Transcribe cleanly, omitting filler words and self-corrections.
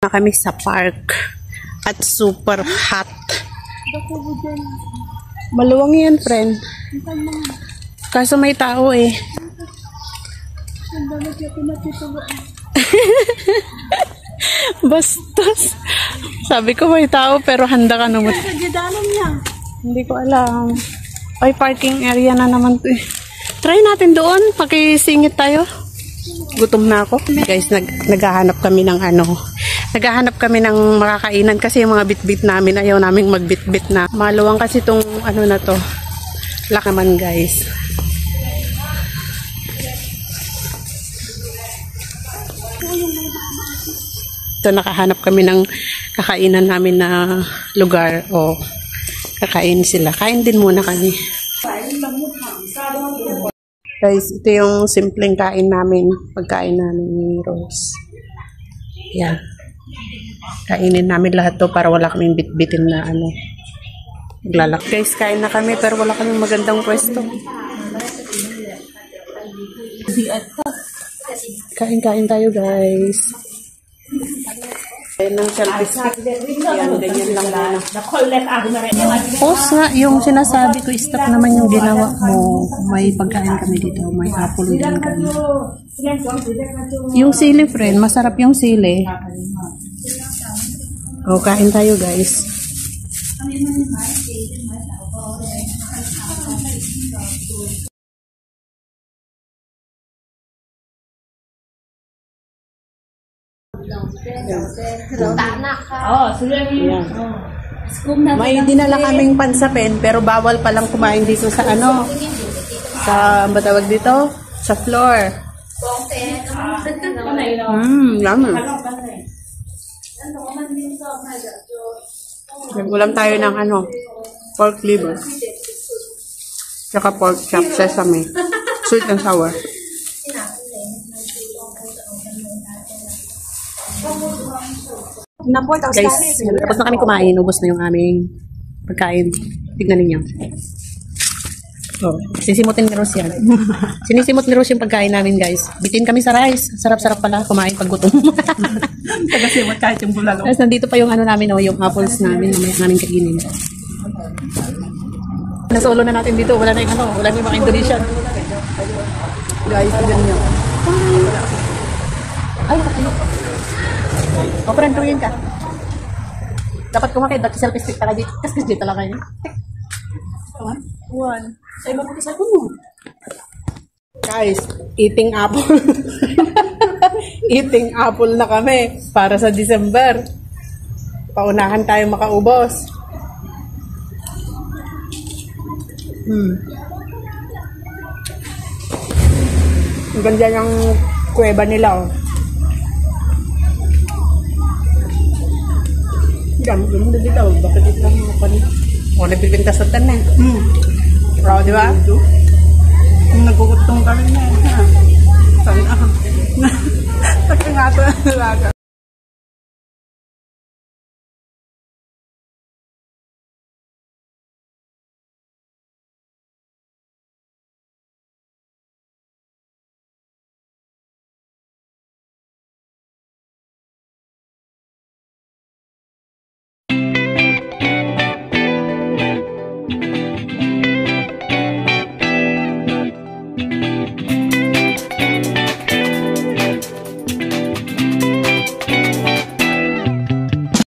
Na kami sa park at super hot. Maluwang yan, friend. Kaso may tao eh. Bastos. Sabi ko may tao pero handa ka naman. Hindi ko alam. Ay, parking area na naman to eh. Try natin doon. Pakisingit tayo. Gutom na ako. Guys, naghahanap kami ng naghahanap kami ng makakainan kasi yung mga bit-bit namin ayaw naming magbit-bit na. Maluwang kasi tong na to. Lakaman, guys. So, nakahanap kami ng kakainan namin na lugar o kakain sila. Kain din muna kami. Guys, ito yung simpleng kain namin. Pagkain namin ni Rose. Yan. Kainin namin lahat to para wala kaming bit-bitin na maglalak. Guys, kain na kami pero wala kaming magandang pwesto. Kain tayo, guys. Ayan ang selfie stick. Yan, ganyan lang muna. Post nga, yung sinasabi ko, stop naman yung ginawa mo. May pagkain kami dito. May apple din kami. Yung sili, friend. Masarap yung sili. O, kain tayo, guys. May dinala kaming pansapin pero bawal palang kumain dito sa sa batawag dito sa floor. Yummy. Ulam tayo ng pork liver tsaka pork chop sesame, sweet and sour. Guys, tapos na kami kumain. Ubos na yung aming pagkain. Tignan ninyo. Oh, sisimutin ni Rose yan. Sinisimot ni Rose yung pagkain namin, guys. Bitin kami sa rice. Sarap-sarap pala kumain pag gutom. Tagasimot kahit yung bulalo. Tapos nandito pa yung namin, yung apples namin na may namin kainin. Nasolo na natin dito. Wala na yung wala na yung mga Indonesian. Guys, tignan nyo. Ay, o, friend, tuwin ka. Dapat kumakit, dati selfie stick talaga dito. Kasi dito talaga yun. One. Ay, mabuti sa mo. Guys, eating apple. Eating apple na kami para sa December. Paunahan tayo makaubos. Ang ganda ng kuweba nila, oh. Ganda dito. Bakit dito lang mga panin? O, nagpipinta sa tanan. Proud, di ba? Nagkukutong kami na. Sana. Taka nga ito.